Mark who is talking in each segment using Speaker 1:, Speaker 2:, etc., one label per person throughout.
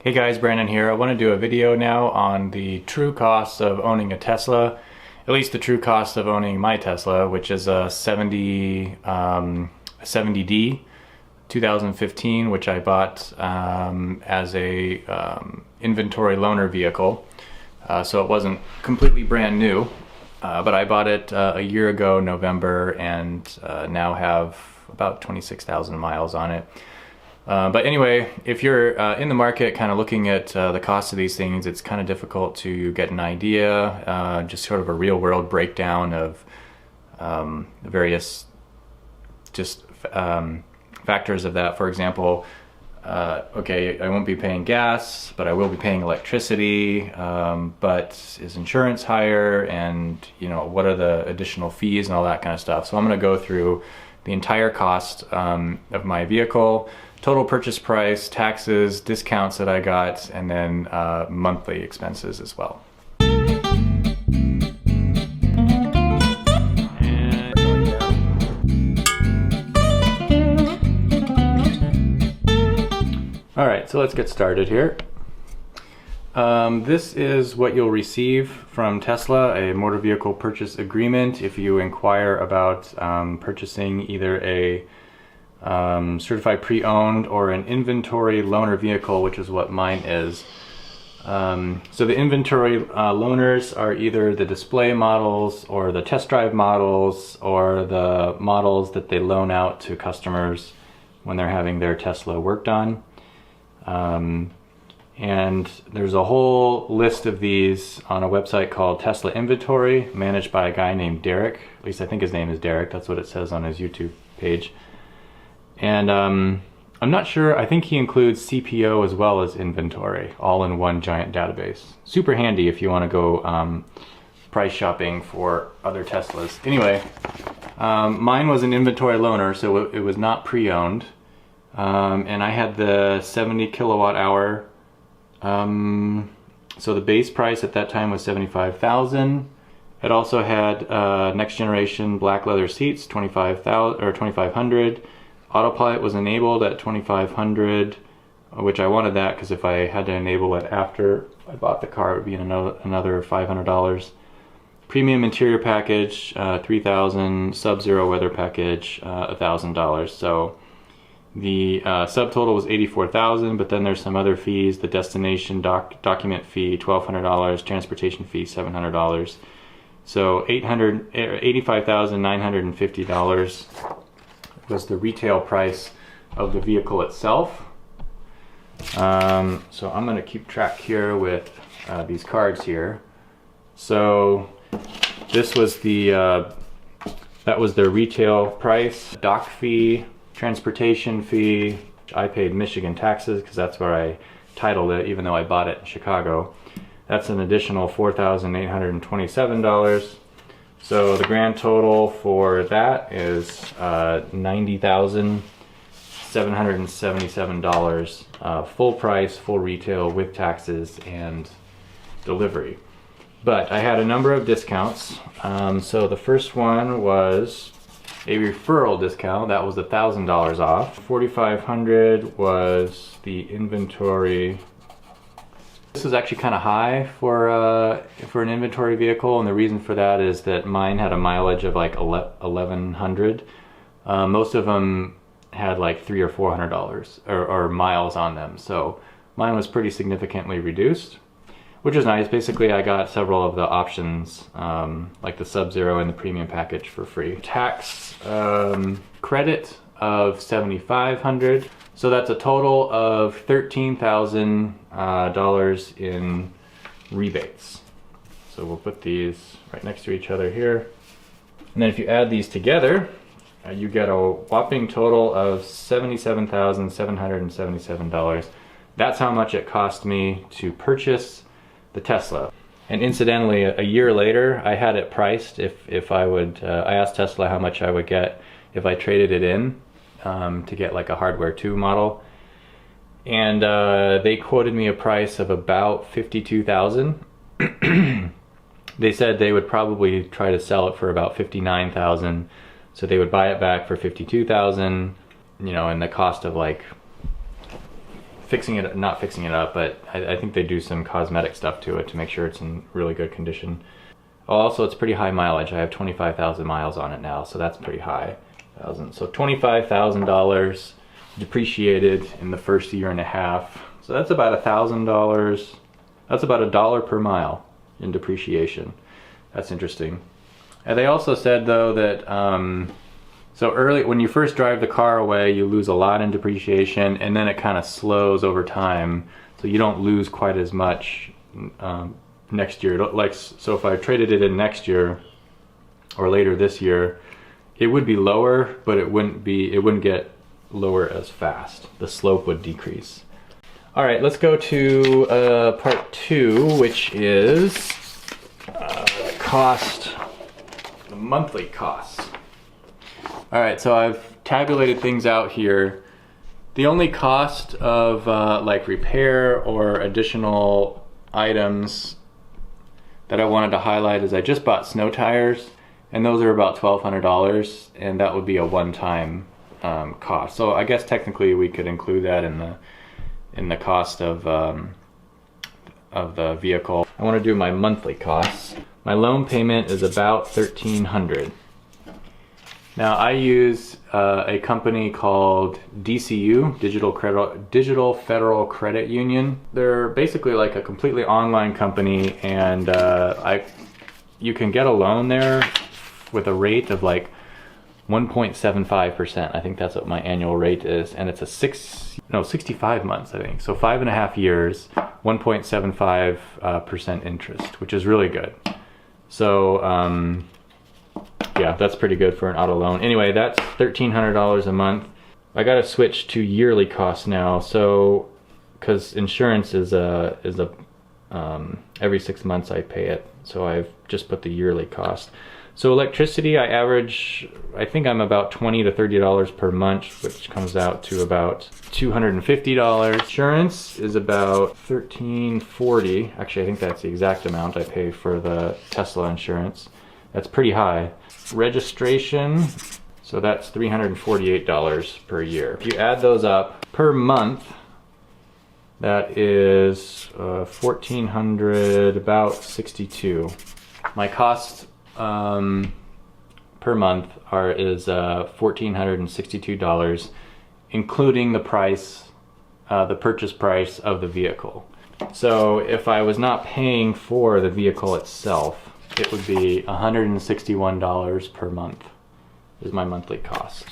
Speaker 1: Hey guys, Brandon here. I want to do a video now on the true costs of owning a Tesla, at least the true cost of owning my Tesla, which is a 70D 2015, which I bought as a inventory loaner vehicle. So it wasn't completely brand new, but I bought it a year ago, November, and now have about 26,000 miles on it. But anyway, if you're in the market kind of looking at the cost of these things, it's kind of difficult to get an idea, just sort of a real world breakdown of various just factors of that. For example, okay, I won't be paying gas, but I will be paying electricity, but is insurance higher, and what are the additional fees and all that kind of stuff. So I'm going to go through the entire cost of my vehicle, total purchase price, taxes, discounts that I got, and then monthly expenses as well. All right, so let's get started here. This is what you'll receive from Tesla, a motor vehicle purchase agreement, if you inquire about purchasing either a certified pre-owned or an inventory loaner vehicle, which is what mine is. So the inventory loaners are either the display models or the test drive models or the models that they loan out to customers when they're having their Tesla worked on. And there's a whole list of these on a website called Tesla Inventory, managed by a guy named Derek. At least I think his name is Derek. That's what it says on his YouTube page. And I'm not sure, I think he includes CPO as well as inventory, all in one giant database. Super handy if you want to go price shopping for other Teslas. Anyway, mine was an inventory loaner, so it was not pre-owned. And I had the 70 kilowatt hour. So the base price at that time was $75,000. It also had next generation black leather seats, $2,500. Autopilot was enabled at $2,500, which I wanted that because if I had to enable it after I bought the car, it would be another $500. Premium interior package, $3,000. Sub-Zero weather package, $1,000. So the subtotal was $84,000, but then there's some other fees. The destination document fee, $1,200. Transportation fee, $700. So $85,950 was the retail price of the vehicle itself. So I'm going to keep track here with these cards here. So this was that was the retail price, dock fee, transportation fee. I paid Michigan taxes because that's where I titled it, even though I bought it in Chicago. That's an additional $4,827. So the grand total for that is $90,777, full price, full retail with taxes and delivery. But I had a number of discounts. So the first one was a referral discount. That was $1,000 off. $4,500 was the inventory. This is actually kind of high for an inventory vehicle, and the reason for that is that mine had a mileage of like 1,100. Most of them had like $300 or $400 or miles on them, so mine was pretty significantly reduced, which is nice. Basically, I got several of the options, like the Sub-Zero and the premium package, for free. Tax credit of $7,500. So that's a total of $13,000 in rebates. So we'll put these right next to each other here. And then if you add these together, you get a whopping total of $77,777. That's how much it cost me to purchase the Tesla. And incidentally, a year later, I had it priced if I would, I asked Tesla how much I would get if I traded it in. To get like a hardware 2 model, and they quoted me a price of about $52,000. They said they would probably try to sell it for about $59,000, so they would buy it back for $52,000, and the cost of like not fixing it up, but I think they do some cosmetic stuff to it to make sure it's in really good condition. Also, it's pretty high mileage. I have 25,000 miles on it now, so that's pretty high. So $25,000 depreciated in the first year and a half. So that's about $1,000. That's about $1 per mile in depreciation. That's interesting. And they also said though that so early, when you first drive the car away, you lose a lot in depreciation, and then it kind of slows over time, so you don't lose quite as much next year. Like, so if I traded it in next year or later this year, it would be lower, but it wouldn't get lower as fast. The slope would decrease. All right, let's go to part 2, which is the monthly costs. All right, so I've tabulated things out here. The only cost of like repair or additional items that I wanted to highlight is I just bought snow tires, and those are about $1,200, and that would be a one-time cost. So I guess technically we could include that in the cost of the vehicle. I want to do my monthly costs. My loan payment is about $1,300. Now I use a company called DCU, Digital Federal Credit Union. They're basically like a completely online company, and you can get a loan there with a rate of like 1.75%. I think that's what my annual rate is, and it's a 65 months, I think. So 5.5 years, 1.75% interest, which is really good. So yeah, that's pretty good for an auto loan. Anyway, that's $1,300 a month. I gotta switch to yearly costs now, so because insurance is every 6 months I pay it, so I've just put the yearly cost. So electricity, I think I'm about $20 to $30 per month, which comes out to about $250. Insurance is about $1,340. Actually, I think that's the exact amount I pay for the Tesla insurance. That's pretty high. Registration, so that's $348 per year. If you add those up per month, that is $1,400, about $62. My cost per month is $1,462, including the price, the purchase price of the vehicle. So if I was not paying for the vehicle itself, it would be $161 per month is my monthly cost.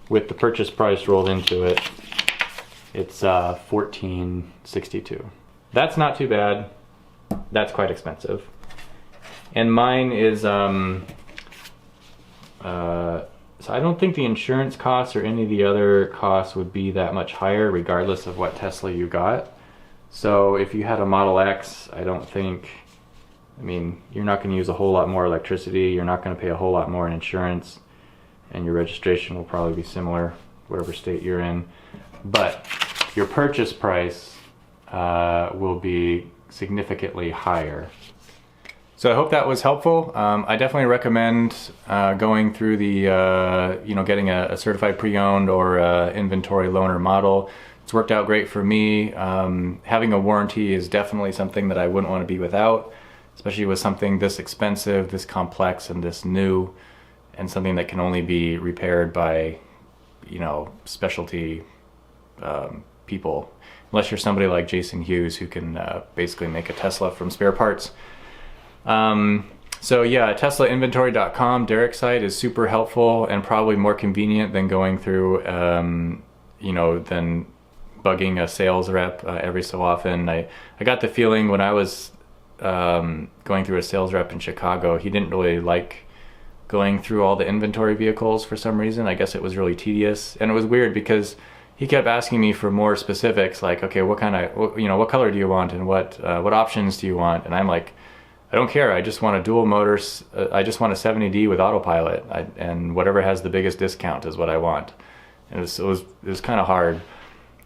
Speaker 1: With the purchase price rolled into it, it's $1,462. That's not too bad. That's quite expensive. And mine is, so I don't think the insurance costs or any of the other costs would be that much higher regardless of what Tesla you got. So if you had a Model X, I mean, you're not going to use a whole lot more electricity, you're not going to pay a whole lot more in insurance, and your registration will probably be similar, whatever state you're in. But your purchase price will be significantly higher. So I hope that was helpful. I definitely recommend going through the, getting a certified pre-owned or inventory loaner model. It's worked out great for me. Having a warranty is definitely something that I wouldn't want to be without, especially with something this expensive, this complex, and this new, and something that can only be repaired by, specialty people. Unless you're somebody like Jason Hughes, who can basically make a Tesla from spare parts. So yeah, TeslaInventory.com, Derek's site, is super helpful and probably more convenient than going through, than bugging a sales rep every so often. I got the feeling when I was going through a sales rep in Chicago, he didn't really like going through all the inventory vehicles for some reason. I guess it was really tedious, and it was weird because he kept asking me for more specifics, like, okay, what color do you want, and what options do you want? And I'm like, I don't care. I just want a dual motor. I just want a 70D with autopilot, and whatever has the biggest discount is what I want. And it was kind of hard.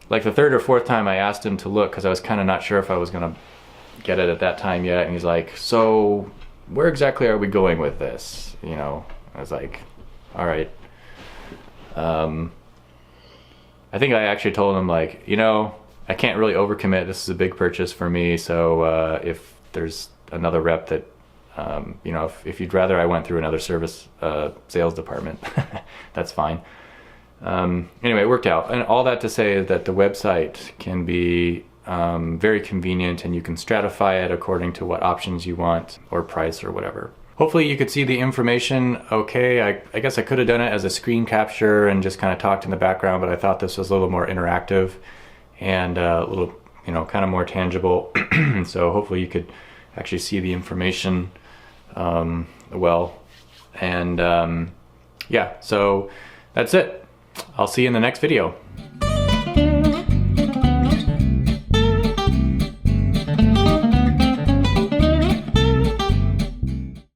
Speaker 1: Like the third or fourth time I asked him to look, because I was kind of not sure if I was gonna get it at that time yet, and he's like, so where exactly are we going with this? I was like, all right. I think I actually told him, like, you know, I can't really overcommit. This is a big purchase for me. So if there's another rep that, you know, if you'd rather I went through another service sales department, that's fine. Anyway, it worked out. And all that to say is that the website can be very convenient, and you can stratify it according to what options you want or price or whatever. Hopefully you could see the information okay. I guess I could have done it as a screen capture and just kind of talked in the background, but I thought this was a little more interactive and a little, you know, kind of more tangible. So hopefully you could actually see the information well. And yeah, so that's it. I'll see you in the next video.